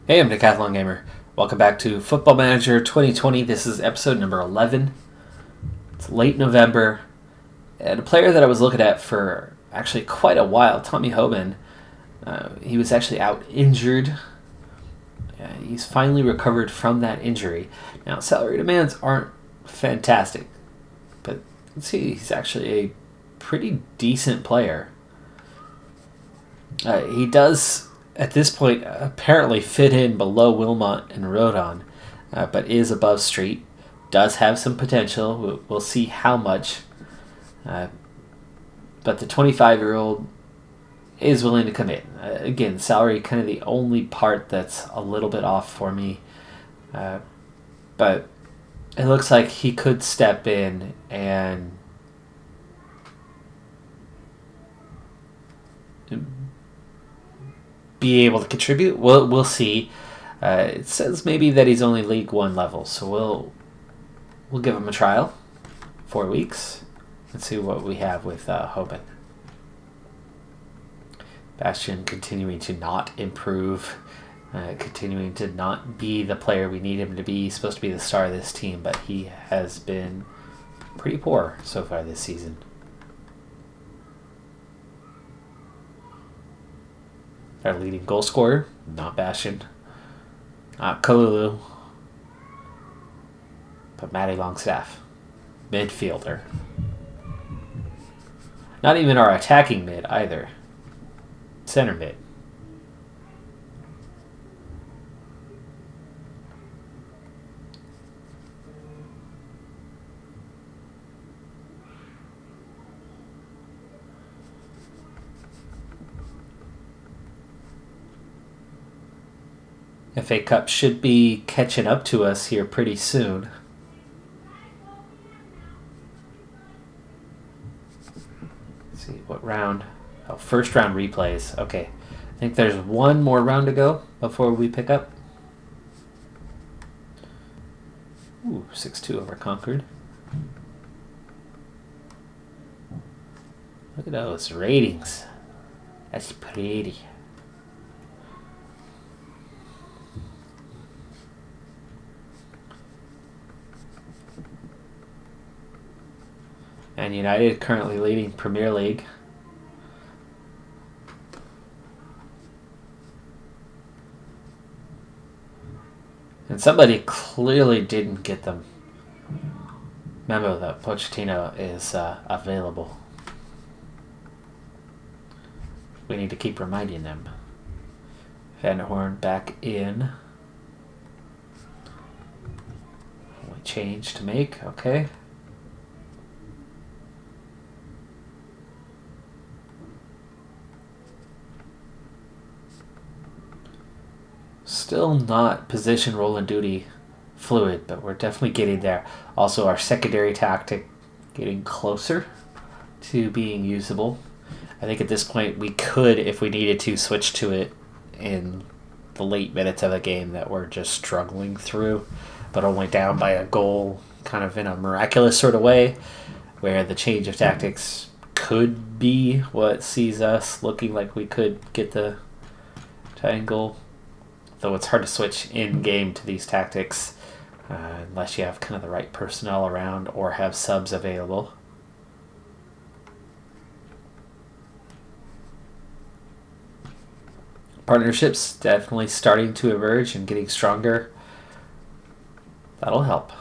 Hey, I'm Decathlon Gamer. Welcome back to Football Manager 2020. This is episode number 11. It's late November, and a player that I was looking at for actually quite a while, Tommy Hoban, he was actually out injured. He's finally recovered from that injury. Now, salary demands aren't fantastic, but you can see he's actually a pretty decent player. He does, at this point, apparently fit in below Wilmot and Rodon, but is above Street. Does have some potential. We'll see how much. But the 25-year-old is willing to commit. Again, salary kind of the only part that's a little bit off for me. But it looks like he could step in and be able to contribute. We'll see. It says maybe that he's only League One level, so we'll give him a trial. 4 weeks. Let's see what we have with Hoban. Bastian continuing to not improve, continuing to not be the player we need him to be. He's supposed to be the star of this team, but he has been pretty poor so far this season. Our leading goal scorer, not Bastian, not Kalulu, but Matty Longstaff, midfielder. Not even our attacking mid either. Center mid. FA Cup should be catching up to us here pretty soon. Let's see, what round? Oh, first round replays. Okay. I think there's one more round to go before we pick up. Ooh, 6-2 over Concord. Look at those ratings. That's pretty. And United currently leading Premier League. And somebody clearly didn't get the memo that Pochettino is available. We need to keep reminding them. Van der Horn back in. Only change to make, okay. Still not position, role, and duty fluid, but we're definitely getting there. Also, our secondary tactic getting closer to being usable. I think at this point we could, if we needed to, switch to it in the late minutes of the game that we're just struggling through, but only down by a goal, kind of in a miraculous sort of way, where the change of tactics could be what sees us looking like we could get the tying goal. Though it's hard to switch in-game to these tactics unless you have kind of the right personnel around or have subs available. Partnerships definitely starting to emerge and getting stronger. That'll help.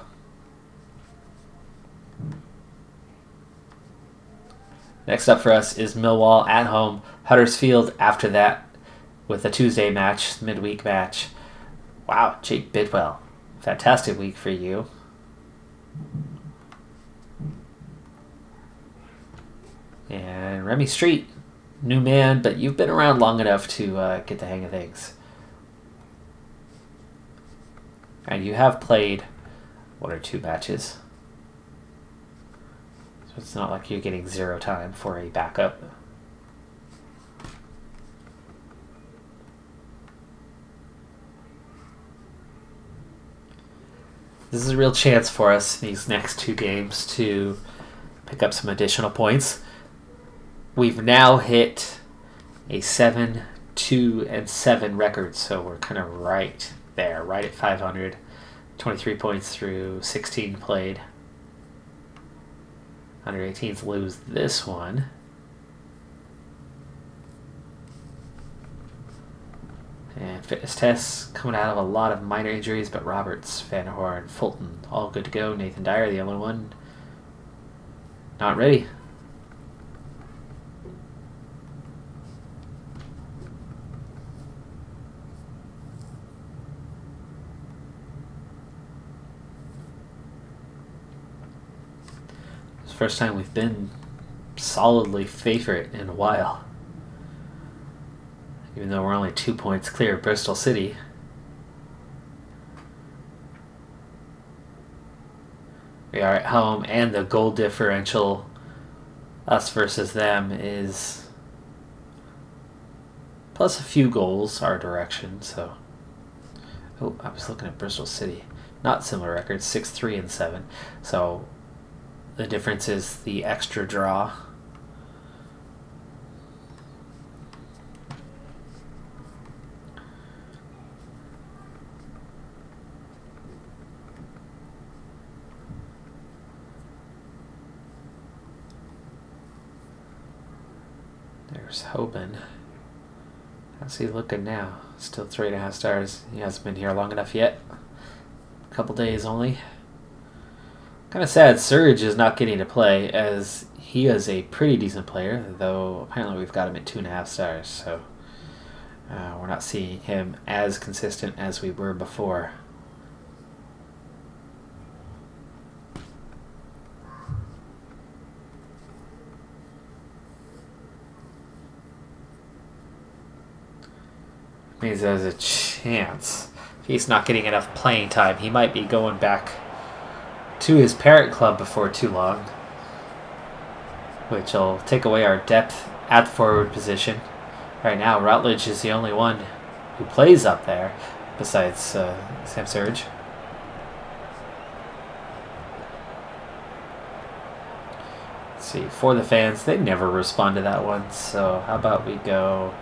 Next up for us is Millwall at home. Huddersfield after that, with a Tuesday match, midweek match. Wow, Jake Bidwell. Fantastic week for you. And Remy Street. New man, but you've been around long enough to get the hang of things. And you have played 1 or 2 matches. So it's not like you're getting 0 time for a backup. This is a real chance for us, these next 2 games, to pick up some additional points. We've now hit a 7-2 2 and 7 records, so we're kind of right there, right at 500. 23 points through 16 played. Under 18s lose this one. And fitness tests coming out of a lot of minor injuries, but Roberts, Vanderhorn, Fulton, all good to go. Nathan Dyer, the only one not ready. It's the first time we've been solidly favorite in a while. Even though we're only 2 points clear of Bristol City. We are at home, and the goal differential, us versus them, is plus a few goals our direction. So, oh, I was looking at Bristol City. Not similar records, 6-3 and 7. So the difference is the extra draw. There's Hoban. How's he looking now? Still 3.5 stars. He hasn't been here long enough yet. A couple days only. Kind of sad Surge is not getting to play, as he is a pretty decent player, though apparently we've got him at 2.5 stars, so we're not seeing him as consistent as we were before. Means there's a chance if he's not getting enough playing time, he might be going back to his parent club before too long, which will take away our depth at the forward position. Right now, Rutledge is the only one who plays up there besides Sam Surge. Let's see, for the fans, they never respond to that one, so how about we go...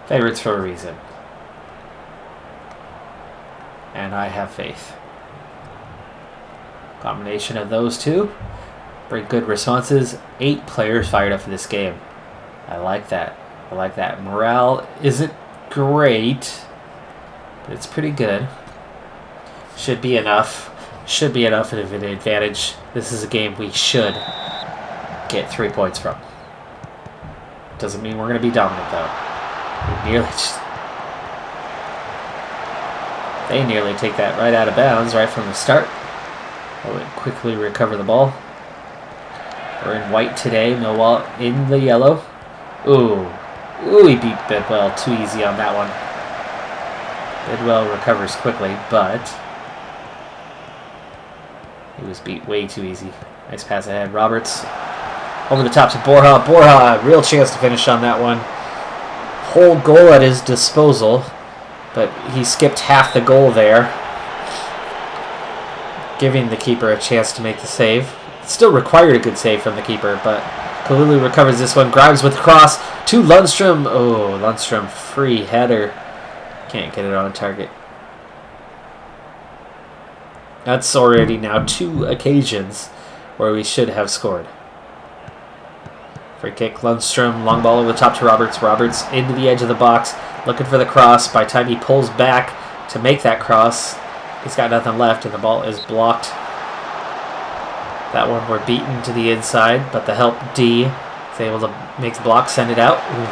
favorites for a reason. And I have faith. Combination of those two. Very good responses. 8 players fired up for this game. I like that. I like that. Morale isn't great, but it's pretty good. Should be enough. Should be enough of an advantage. This is a game we should get 3 points from. Doesn't mean we're going to be dominant, though. They nearly take that right out of bounds right from the start. We'll quickly recover the ball. We're in white today, Millwall in the yellow. Ooh, he beat Bidwell too easy on that one. Bidwell recovers quickly, but he was beat way too easy. Nice pass ahead. Roberts over the top to Borja. Borja, real chance to finish on that one. Whole goal at his disposal, but he skipped half the goal there, giving the keeper a chance to make the save. It still required a good save from the keeper, but Kalulu recovers this one. Grimes with the cross to Lundstrom. Oh, Lundstrom free header. Can't get it on target. That's already now 2 occasions where we should have scored. Free kick, Lundstrom, long ball over the top to Roberts. Roberts into the edge of the box, looking for the cross. By the time he pulls back to make that cross, he's got nothing left, and the ball is blocked. That one we're beaten to the inside, but the help D is able to make the block, send it out. Ooh.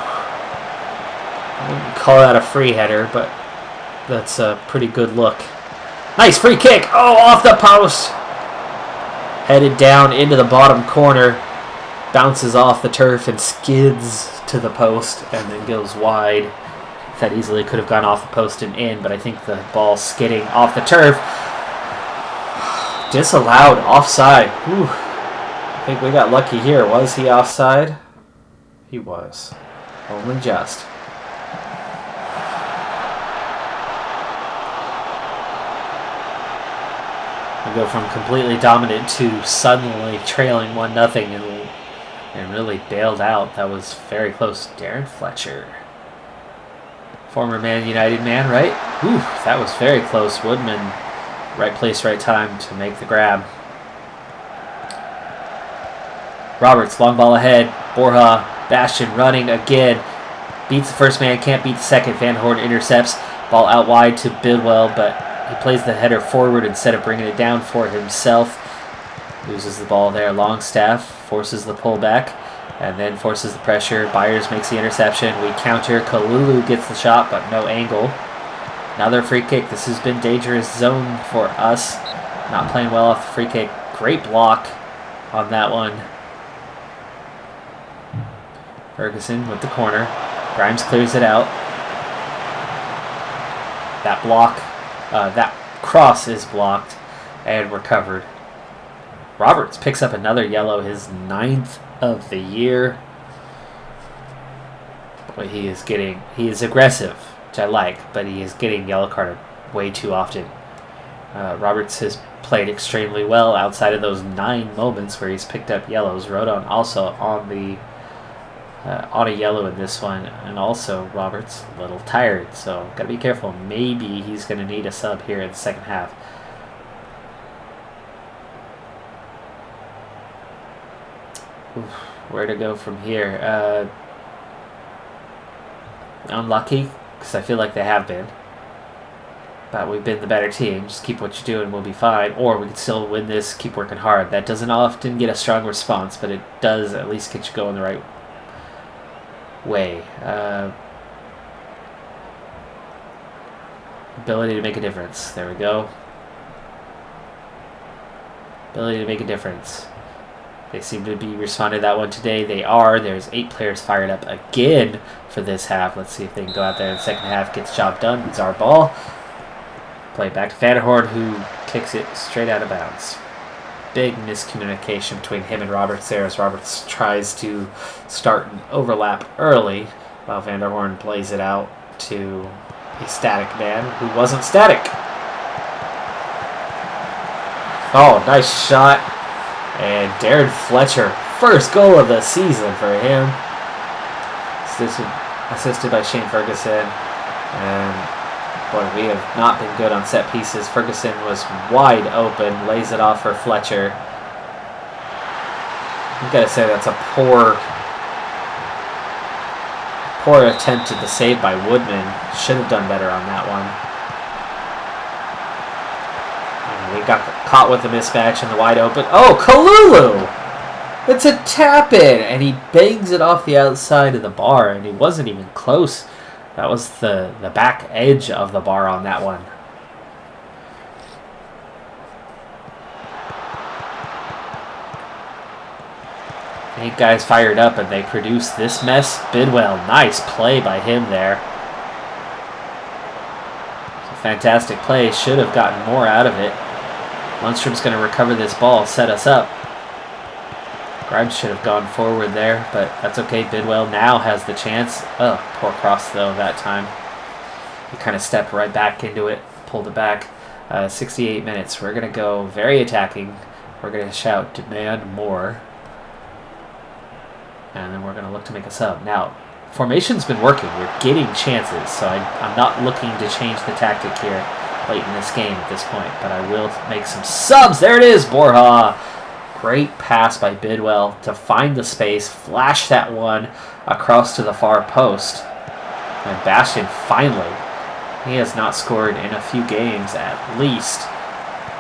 I wouldn't call that a free header, but that's a pretty good look. Nice free kick! Oh, off the post! Headed down into the bottom corner. Bounces off the turf and skids to the post and then goes wide. That easily could have gone off the post and in, but I think the ball skidding off the turf. Disallowed, offside. Whew. I think we got lucky here. Was he offside? He was. Only just. We go from completely dominant to suddenly trailing 1-0 and really bailed out. That was very close. Darren Fletcher. Former Man United man, right? Ooh, that was very close. Woodman, right place, right time to make the grab. Roberts, long ball ahead. Borja, Bastion running again. Beats the first man, can't beat the second. Van Horn intercepts. Ball out wide to Bidwell, but he plays the header forward instead of bringing it down for himself. Loses the ball there. Longstaff forces the pullback and then forces the pressure. Byers makes the interception. We counter. Kalulu gets the shot, but no angle. Another free kick. This has been dangerous zone for us. Not playing well off the free kick. Great block on that one. Ferguson with the corner. Grimes clears it out. That block, that cross is blocked and recovered. Roberts picks up another yellow, his 9th of the year. Boy, he is aggressive, which I like, but he is getting yellow carded way too often. Roberts has played extremely well outside of those 9 moments where he's picked up yellows. Rodon also on a yellow in this one, and also Roberts a little tired, so gotta be careful. Maybe he's gonna need a sub here in the second half. Oof, where to go from here? Unlucky, because I feel like they have been. But we've been the better team. Just keep what you're doing, we'll be fine. Or we can still win this, keep working hard. That doesn't often get a strong response, but it does at least get you going the right way. Ability to make a difference. There we go. Ability to make a difference. They seem to be responding to that one today. They are. There's 8 players fired up again for this half. Let's see if they can go out there in the second half, gets the job done. It's our ball. Play back to Vanderhoorn, who kicks it straight out of bounds. Big miscommunication between him and Roberts there as Roberts tries to start an overlap early while Vanderhoorn plays it out to a static man who wasn't static. Oh, nice shot. And Darren Fletcher, first goal of the season for him. Assisted by Shane Ferguson. And boy, we have not been good on set pieces. Ferguson was wide open, lays it off for Fletcher. I've got to say that's a poor attempt at the save by Woodman. Should have done better on that one. And we got caught with the mismatch and the wide open. Oh, Kalulu! It's a tap-in! And he bangs it off the outside of the bar, and he wasn't even close. That was the back edge of the bar on that one. Eight guys fired up, and they produce this mess. Bidwell, nice play by him there. It's a fantastic play. Should have gotten more out of it. Lundstrom's going to recover this ball, set us up. Grimes should have gone forward there, but that's okay. Bidwell now has the chance. Oh, poor cross, though, that time. He kind of stepped right back into it, pulled it back. 68 minutes. We're going to go very attacking. We're going to shout, demand more. And then we're going to look to make a sub. Now, formation's been working. We're getting chances, so I'm not looking to change the tactic here late in this game at this point, but I will make some subs. There it is, Borja. Great pass by Bidwell to find the space, flash that one across to the far post. And Bastion finally, he has not scored in a few games at least.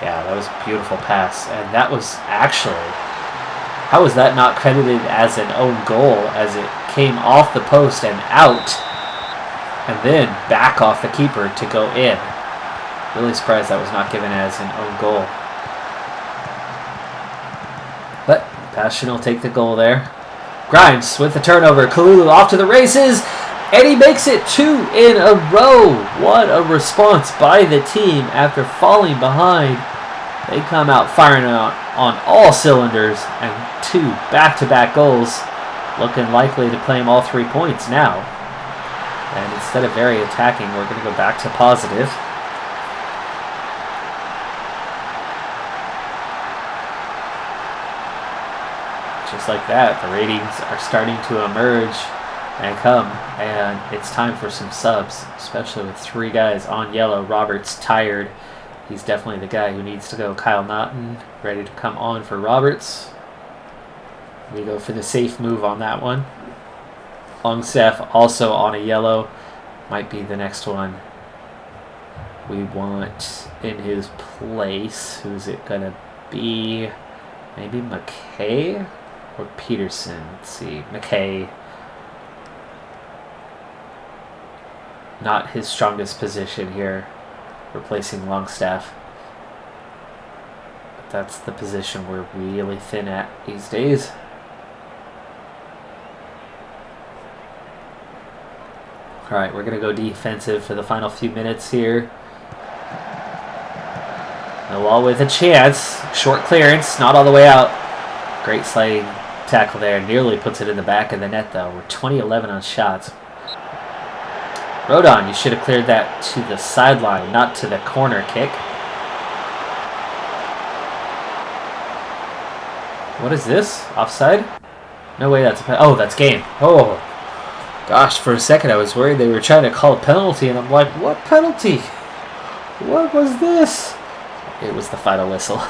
Yeah, that was a beautiful pass. And that was actually, how was that not credited as an own goal as it came off the post and out and then back off the keeper to go in? Really surprised that was not given as an own goal. But Bastion will take the goal there. Grimes with the turnover. Kalulu off to the races. And he makes it 2 in a row. What a response by the team after falling behind. They come out firing on all cylinders. And 2 back-to-back goals. Looking likely to claim all 3 points now. And instead of very attacking, we're going to go back to positive. just like that, the ratings are starting to emerge and come, and it's time for some subs, especially with 3 guys on yellow. Roberts tired. He's definitely the guy who needs to go. Kyle Naughton ready to come on for Roberts. We go for the safe move on that one. Longstaff also on a yellow. Might be the next one we want in his place. Who's it going to be? Maybe McKay or Peterson? Let's see. McKay. Not his strongest position here, replacing Longstaff. But that's the position we're really thin at these days. Alright, we're going to go defensive for the final few minutes here. Noel with a chance. Short clearance, not all the way out. Great sliding tackle there. Nearly puts it in the back of the net, though. We're 20-11 on shots. Rodon, you should have cleared that to the sideline, not to the corner kick. What is this? Offside? No way that's a... Oh, that's game. Oh, gosh, for a second I was worried they were trying to call a penalty, and I'm like, what penalty? What was this? It was the final whistle.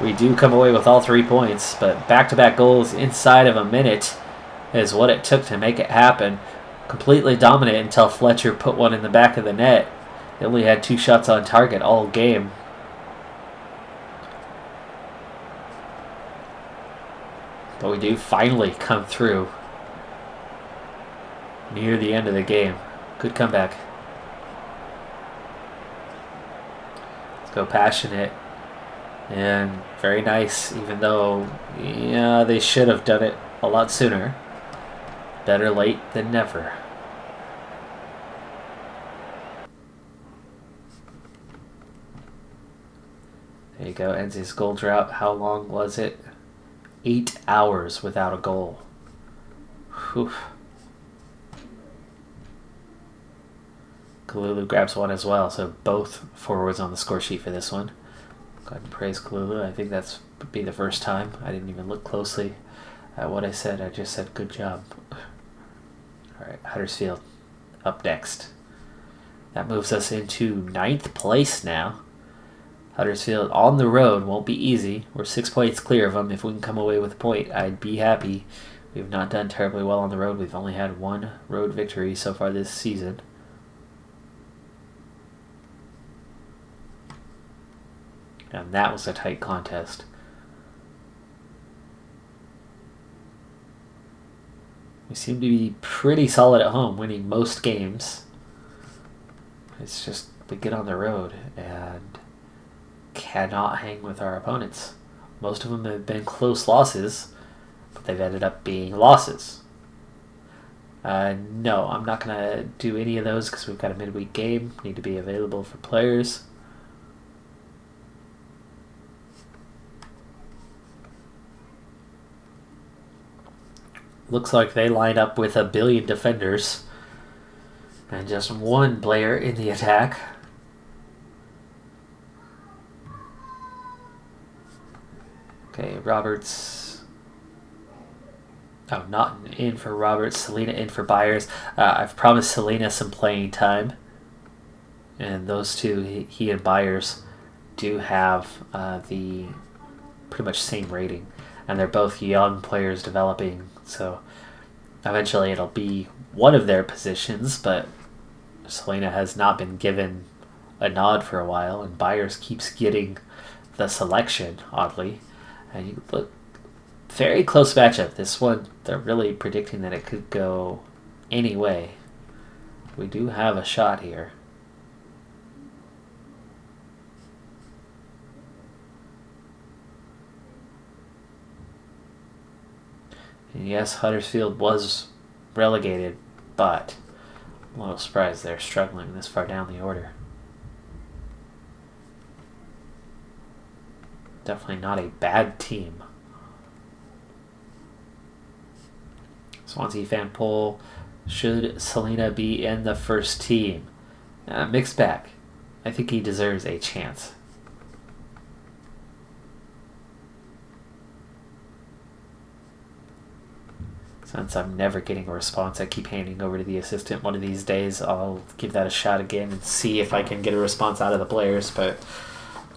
We do come away with all 3 points, but back-to-back goals inside of a minute is what it took to make it happen. Completely dominant until Fletcher put one in the back of the net. They only had 2 shots on target all game. But we do finally come through near the end of the game. Good comeback. Let's go passionate. And very nice, even though, yeah, they should have done it a lot sooner. Better late than never. There you go, ends his goal drought. How long was it? 8 hours without a goal. Whew. Kalulu grabs one as well, so both forwards on the score sheet for this one. Go ahead and praise Kalulu. I think that's be the first time. I didn't even look closely at what I said. I just said good job. Alright, Huddersfield up next. That moves us into 9th place now. Huddersfield on the road won't be easy. We're 6 points clear of them. If we can come away with a point, I'd be happy. We've not done terribly well on the road. We've only had 1 road victory so far this season. And that was a tight contest. We seem to be pretty solid at home, winning most games. It's just we get on the road and cannot hang with our opponents. Most of them have been close losses, but they've ended up being losses. No, I'm not going to do any of those because we've got a midweek game. Need to be available for players. Looks like they line up with 1 billion defenders and just 1 player in the attack. Okay, Roberts. Oh, not in for Roberts. Selena in for Byers. I've promised Selena some playing time. And those two, he and Byers, do have the pretty much same rating. And they're both young players developing. So eventually it'll be one of their positions. But Selena has not been given a nod for a while. And Byers keeps getting the selection, oddly. And you look, very close matchup. This one, they're really predicting that it could go any way. We do have a shot here. And yes, Huddersfield was relegated, but I'm a little surprised they're struggling this far down the order. Definitely not a bad team. Swansea fan poll. Should Selena be in the first team? Mixed bag. I think he deserves a chance. Since I'm never getting a response, I keep handing over to the assistant. One of these days, I'll give that a shot again and see if I can get a response out of the players. But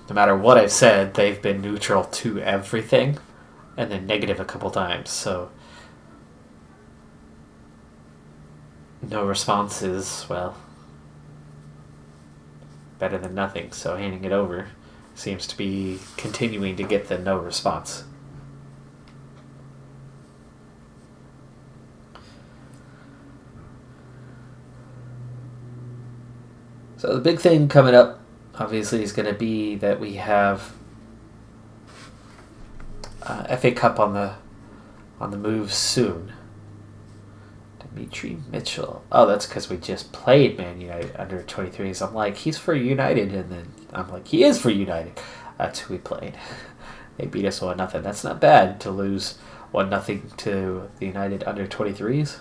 no matter what I've said, they've been neutral to everything and then negative a couple times. So no responses, well, better than nothing. So handing it over seems to be continuing to get the no response. So the big thing coming up, obviously, is going to be that we have FA Cup on the move soon. Dimitri Mitchell. Oh, that's because we just played Man United under 23s. I'm like, he's for United, and then I'm like, he is for United. That's who we played. They beat us 1-0. That's not bad to lose 1-0 to the United under 23s.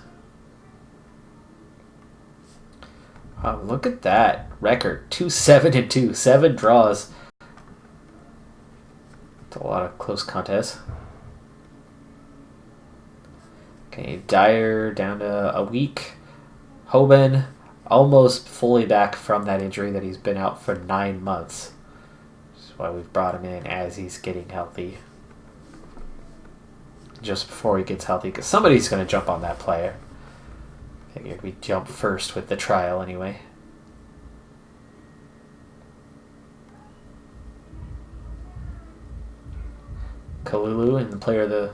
Wow, look at that record. 2-7-2. 7 draws. It's a lot of close contests. Okay, Dyer down to a week. Hoban almost fully back from that injury that he's been out for 9 months. That's why we've brought him in as he's getting healthy. Just before he gets healthy, because somebody's going to jump on that player. Figured we'd jump first with the trial anyway. Kalulu in the player of the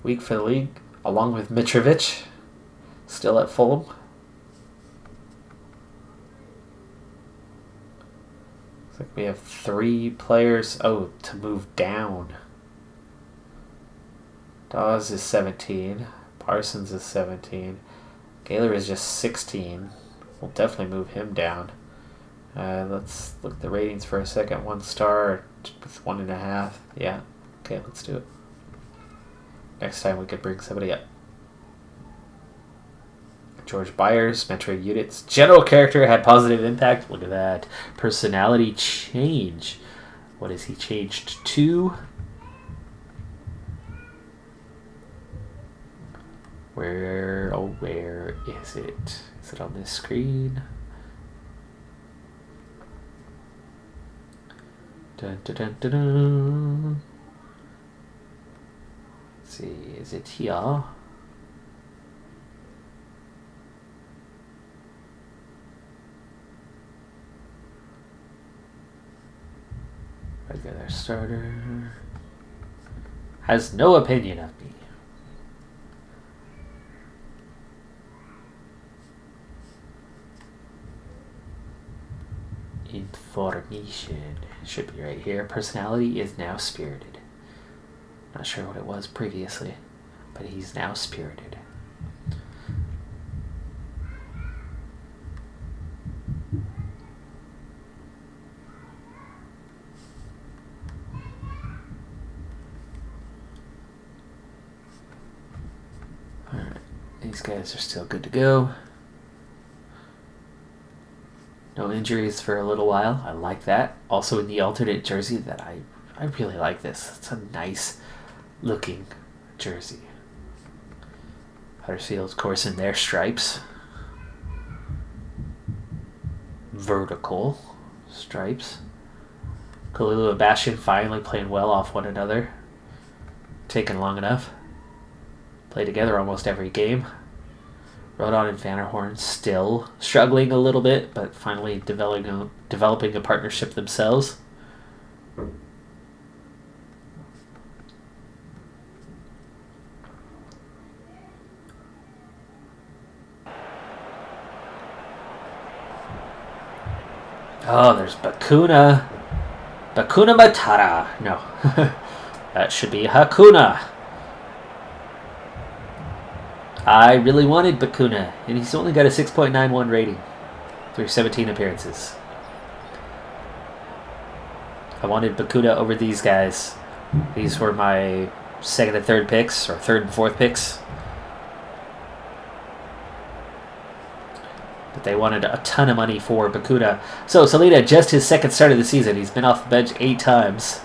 week for the league, along with Mitrovic, still at Fulham. Looks like we have 3 players. Oh, to move down. Dawes is 17. Parsons is 17. Gaylor is just 16. We'll definitely move him down. Let's look at the ratings for a second. 1 star with 1.5. Yeah. Okay, let's do it. Next time we could bring somebody up. George Byers, Metro Units. General character had positive impact. Look at that. Personality change. What has he changed to? Where is it? Is it on this screen? Dun, dun, dun, dun, dun. Let's see, is it here? Regular starter. Has no opinion of me. Information should be right here. Personality is now spirited. Not sure what it was previously, but he's now spirited. Alright, these guys are still good to go. No injuries for a little while. I like that. Also in the alternate jersey that I really like this. It's a nice looking jersey. Huddersfield, of course, in their stripes. Vertical stripes. Kalulu and Bastion finally playing well off one another. Taking long enough. Play together almost every game. Rodon and Vanderhorn still struggling a little bit, but finally developing a partnership themselves. Oh, there's Bakuna. Bakuna Matata. No. That should be Hakuna. I really wanted Bakuna, and he's only got a 6.91 rating through 17 appearances. I wanted Bakuna over these guys. These were my 2nd and 3rd picks, or 3rd and 4th picks. But they wanted a ton of money for Bakuna. So, Salida, just his 2nd start of the season. He's been off the bench 8 times.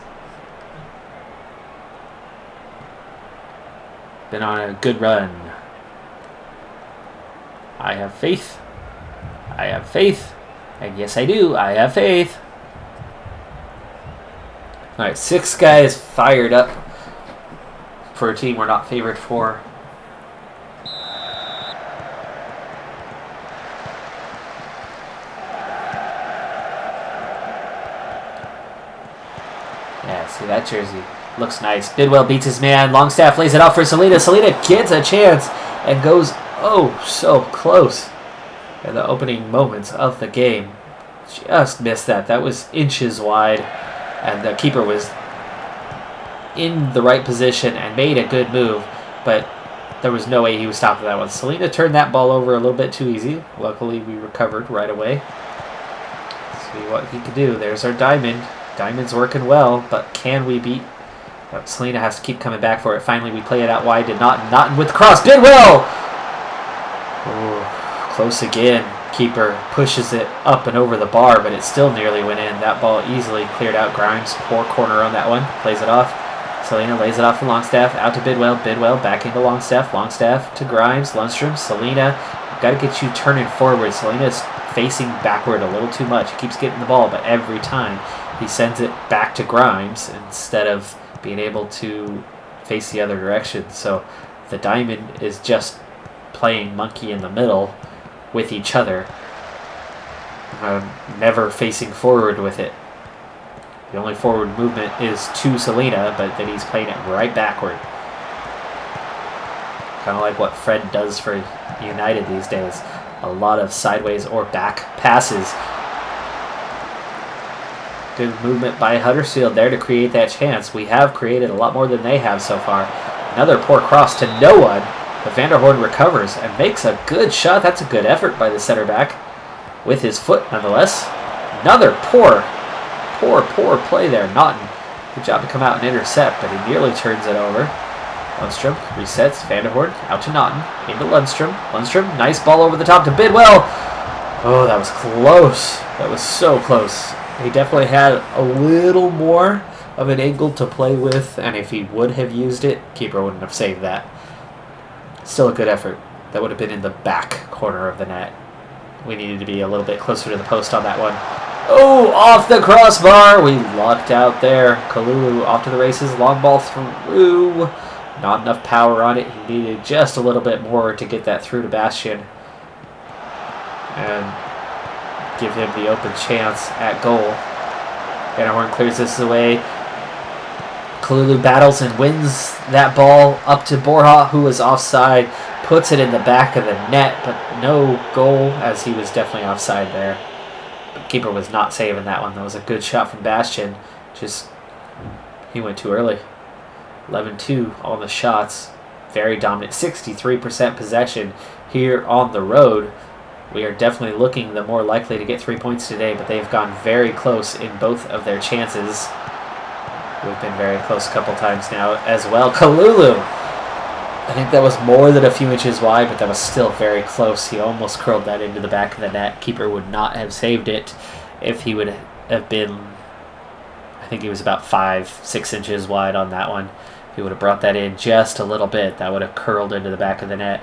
Been on a good run. I have faith. I have faith. And yes, I do. I have faith. All right, 6 guys fired up for a team we're not favored for. Yeah, see that jersey. Looks nice. Bidwell beats his man. Longstaff lays it out for Selena. Selena gets a chance and goes, oh, so close in the opening moments of the game. Just missed that. That was inches wide. And the keeper was in the right position and made a good move. But there was no way he was stopping that one. Selena turned that ball over a little bit too easy. Luckily, we recovered right away. See what he could do. There's our diamond. Diamond's working well, but can we beat... Selena has to keep coming back for it. Finally, we play it out wide to Naughton. Naughton with the cross. Bidwell! Oh, close again. Keeper pushes it up and over the bar, but it still nearly went in. That ball easily cleared out. Grimes, poor corner on that one. Plays it off. Selena lays it off for Longstaff. Out to Bidwell. Bidwell back into Longstaff. Longstaff to Grimes. Lundstrom. Selena. Got to get you turning forward. Selena's facing backward a little too much. He keeps getting the ball, but every time he sends it back to Grimes instead of being able to face the other direction. So the diamond is just playing monkey in the middle with each other, never facing forward with it. The only forward movement is to Selena, but then he's playing it right backward. Kind of like what Fred does for United these days. A lot of sideways or back passes. Good movement by Huddersfield there to create that chance. We have created a lot more than they have so far. Another poor cross to no one. But Vanderhoorn recovers and makes a good shot. That's a good effort by the center back. With his foot, nonetheless. Another poor play there. Naughton. Good job to come out and intercept, but he nearly turns it over. Lundstrom resets. Vanderhoorn out to Naughton. Into Lundstrom. Lundstrom, nice ball over the top to Bidwell. Oh, that was close. That was so close. He definitely had a little more of an angle to play with, and if he would have used it, keeper wouldn't have saved that. Still a good effort. That would have been in the back corner of the net. We needed to be a little bit closer to the post on that one. Oh, off the crossbar. We lucked out there. Kalulu off to the races. Long ball through. Not enough power on it. He needed just a little bit more to get that through to Bastian and give him the open chance at goal. Vanderhoorn clears this away. Kalulu battles and wins that ball up to Borja, who was offside. Puts it in the back of the net, but no goal, as he was definitely offside there. The keeper was not saving that one. That was a good shot from Bastian. Just, he went too early. 11-2 on the shots. Very dominant. 63% possession here on the road. We are definitely looking the more likely to get 3 points today, but they've gone very close in both of their chances. We've been very close a couple times now as well. Kalulu! I think that was more than a few inches wide, but that was still very close. He almost curled that into the back of the net. Keeper would not have saved it if he would have been, I think he was about 5-6 inches wide on that one. If he would have brought that in just a little bit, that would have curled into the back of the net.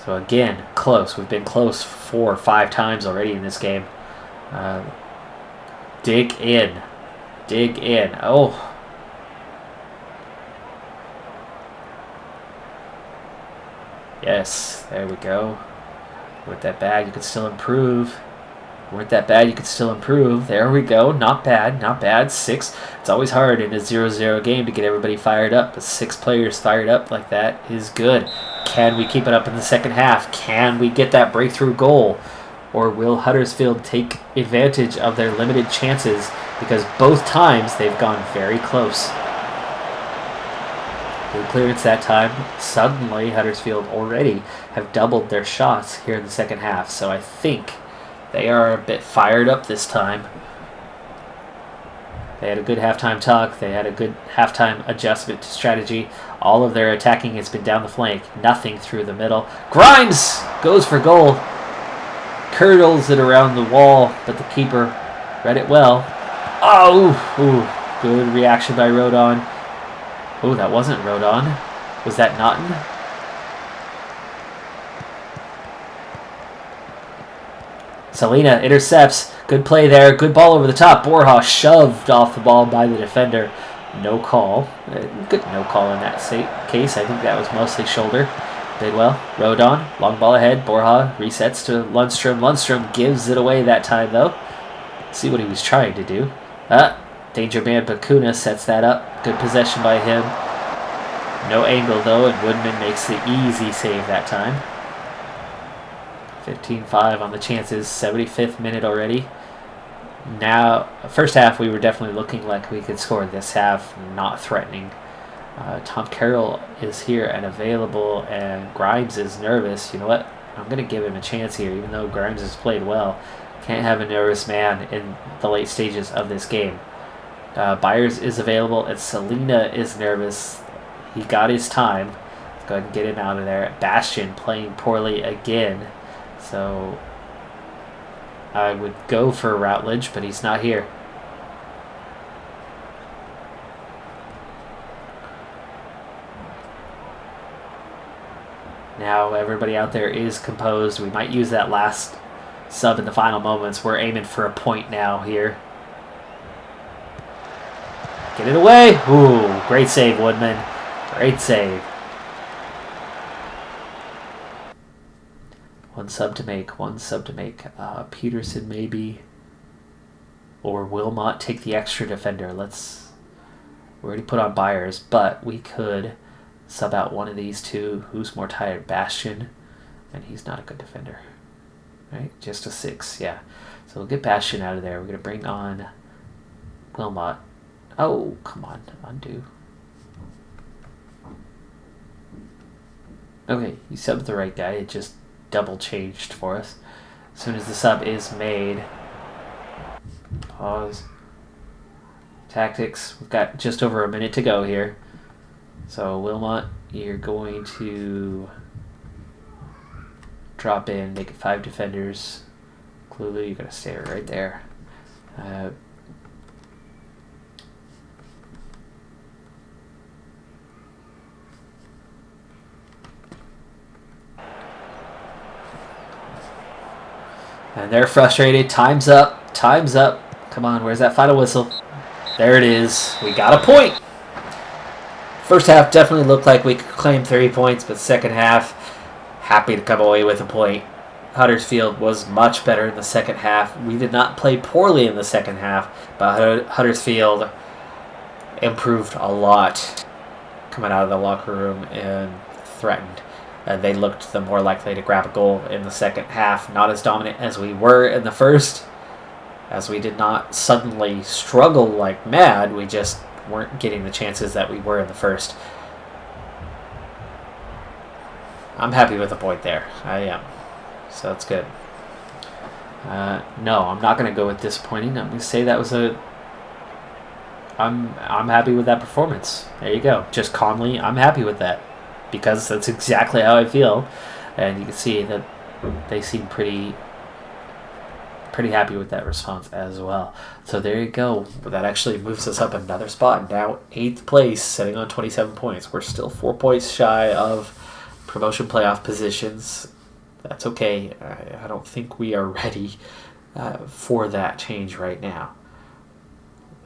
So again, close. We've been close 4 or 5 times already in this game. Dig in. Dig in. Oh. Yes, there we go. Weren't that bad, you could still improve. Weren't that bad, you could still improve. There we go. Not bad, not bad. 6. It's always hard in a 0-0 game to get everybody fired up, but 6 players fired up like that is good. Can we keep it up in the second half? Can we get that breakthrough goal? Or will Huddersfield take advantage of their limited chances? Because both times they've gone very close. Good clearance that time. Suddenly, Huddersfield already have doubled their shots here in the second half. So I think they are a bit fired up this time. They had a good halftime talk. They had a good halftime adjustment to strategy. All of their attacking has been down the flank. Nothing through the middle. Grimes goes for goal. Curdles it around the wall, but the keeper read it well. Oh, ooh, good reaction by Rodon. Oh, that wasn't Rodon. Was that Naughton? Selena intercepts. Good play there. Good ball over the top. Borja shoved off the ball by the defender. No call. Good no call in that case. I think that was mostly shoulder. Bidwell. Rodon. Long ball ahead. Borja resets to Lundstrom. Lundstrom gives it away that time, though. See what he was trying to do. Danger man Bakuna sets that up. Good possession by him. No angle, though, and Woodman makes the easy save that time. 15-5 on the chances. 75th minute already. Now, first half, we were definitely looking like we could score. This half, not threatening. Tom Carroll is here and available, and Grimes is nervous. You know what? I'm going to give him a chance here, even though Grimes has played well. Can't have a nervous man in the late stages of this game. Byers is available, and Selena is nervous. He got his time. Let's go ahead and get him out of there. Bastian playing poorly again. So I would go for Routledge, but he's not here. Now everybody out there is composed. We might use that last sub in the final moments. We're aiming for a point now here. Get it away. Ooh, great save, Woodman. Great save. One sub to make. Peterson maybe. Or Wilmot take the extra defender. We already put on Byers, but we could sub out one of these two. Who's more tired? Bastian. And he's not a good defender. Right? Just a 6, yeah. So we'll get Bastian out of there. We're going to bring on Wilmot. Oh, come on. Undo. Okay, you subbed the right guy. It just double changed for us. As soon as the sub is made. Pause. Tactics. We've got just over a minute to go here. So, Wilmot, you're going to drop in, make it 5 defenders. Clulu, you're going to stay right there. And they're frustrated. Time's up. Time's up. Come on, where's that final whistle? There it is. We got a point. First half definitely looked like we could claim 3 points, but second half, happy to come away with a point. Huddersfield was much better in the second half. We did not play poorly in the second half, but Huddersfield improved a lot coming out of the locker room and threatened. They looked the more likely to grab a goal in the second half. Not as dominant as we were in the first, as we did not suddenly struggle like mad. We just weren't getting the chances that we were in the first. I'm happy with the point there. I am. So that's good. No, I'm not going to go with disappointing. I'm going to say that was I'm happy with that performance. There you go. Just calmly, I'm happy with that. Because that's exactly how I feel. And you can see that they seem pretty happy with that response as well. So there you go. That actually moves us up another spot. And now 8th place, sitting on 27 points. We're still 4 points shy of promotion playoff positions. That's okay. I don't think we are ready for that change right now.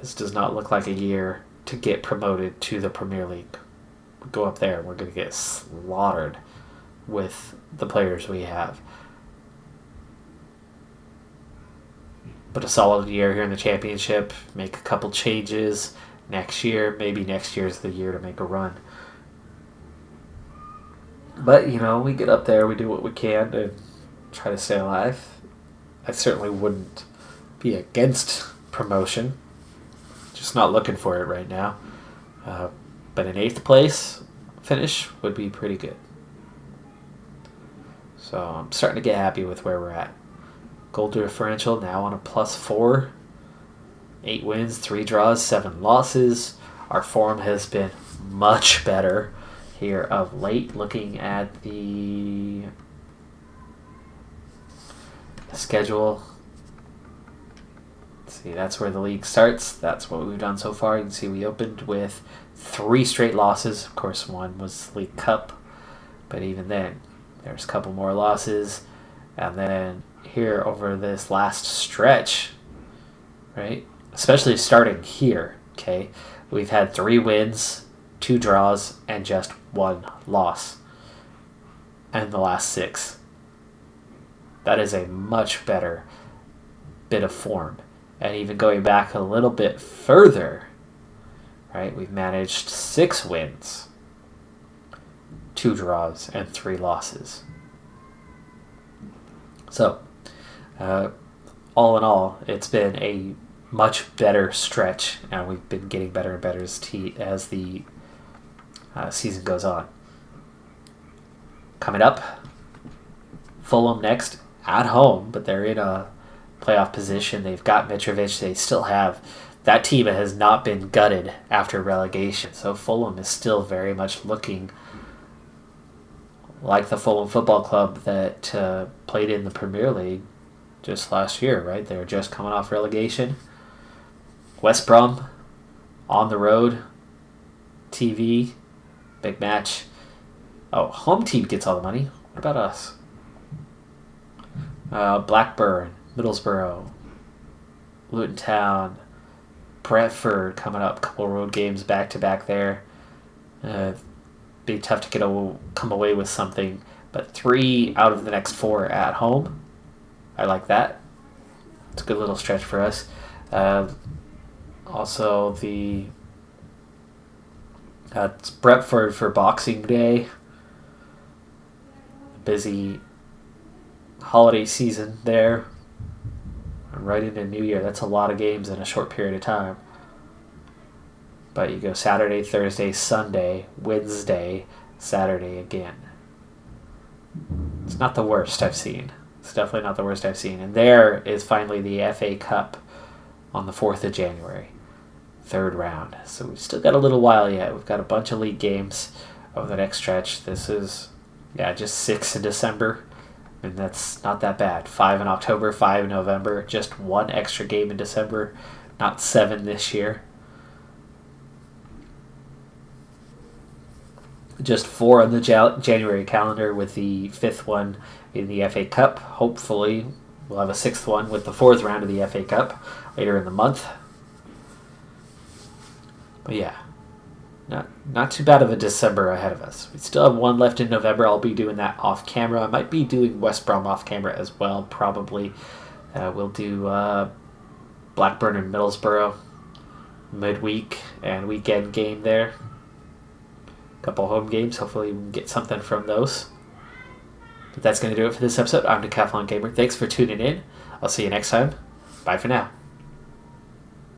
This does not look like a year to get promoted to the Premier League. We go up there and we're going to get slaughtered with the players we have. But a solid year here in the championship. Make a couple changes next year. Maybe next year is the year to make a run. But, you know, we get up there. We do what we can to try to stay alive. I certainly wouldn't be against promotion. Just not looking for it right now. But an 8th place finish would be pretty good. So I'm starting to get happy with where we're at. Goal differential now on a +4. 8 wins, 3 draws, 7 losses. Our form has been much better here of late. Looking at the schedule, See, that's where the league starts. That's what we've done so far. You can see we opened with 3 straight losses. Of course, one was League Cup, but even then, there's a couple more losses. And then here over this last stretch, right, especially starting here, okay, we've had 3 wins, 2 draws, and just 1 loss in the last 6. That is a much better bit of form. And even going back a little bit further, right, we've managed 6 wins, 2 draws, and 3 losses. So, all in all, it's been a much better stretch, and we've been getting better and better as the season goes on. Coming up, Fulham next at home, but they're in a playoff position. They've got Mitrovic. They still have that team has not been gutted after relegation. So Fulham is still very much looking like the Fulham Football Club that played in the Premier League just last year, right? They were just coming off relegation. West Brom on the road. TV. Big match. Oh, home team gets all the money. What about us? Blackburn, Middlesbrough, Luton Town, Brentford coming up. Couple road games back to back there. Be tough to come away with something, but 3 out of the next 4 at home. I like that. It's a good little stretch for us. Also, it's Brentford for Boxing Day. Busy holiday season there. Right into New Year. That's a lot of games in a short period of time. But you go Saturday, Thursday, Sunday, Wednesday, Saturday again. It's not the worst I've seen. It's definitely not the worst I've seen. And there is finally the FA Cup on the 4th of January. 3rd round. So we've still got a little while yet. We've got a bunch of league games over the next stretch. This is, just 6 in December. And that's not that bad. 5 in October, 5 in November. Just 1 extra game in December. Not 7 this year. Just 4 on the January calendar with the 5th one in the FA Cup. Hopefully we'll have a 6th one with the 4th round of the FA Cup later in the month. But yeah, not too bad of a December ahead of us. We still have 1 left in November. I'll be doing that off camera. I might be doing West Brom off camera as well, probably. We'll do Blackburn and Middlesbrough midweek and weekend game there. Couple home games. Hopefully we can get something from those. But that's going to do it for this episode. I'm Decathlon Gamer. Thanks for tuning in. I'll see you next time. Bye for now.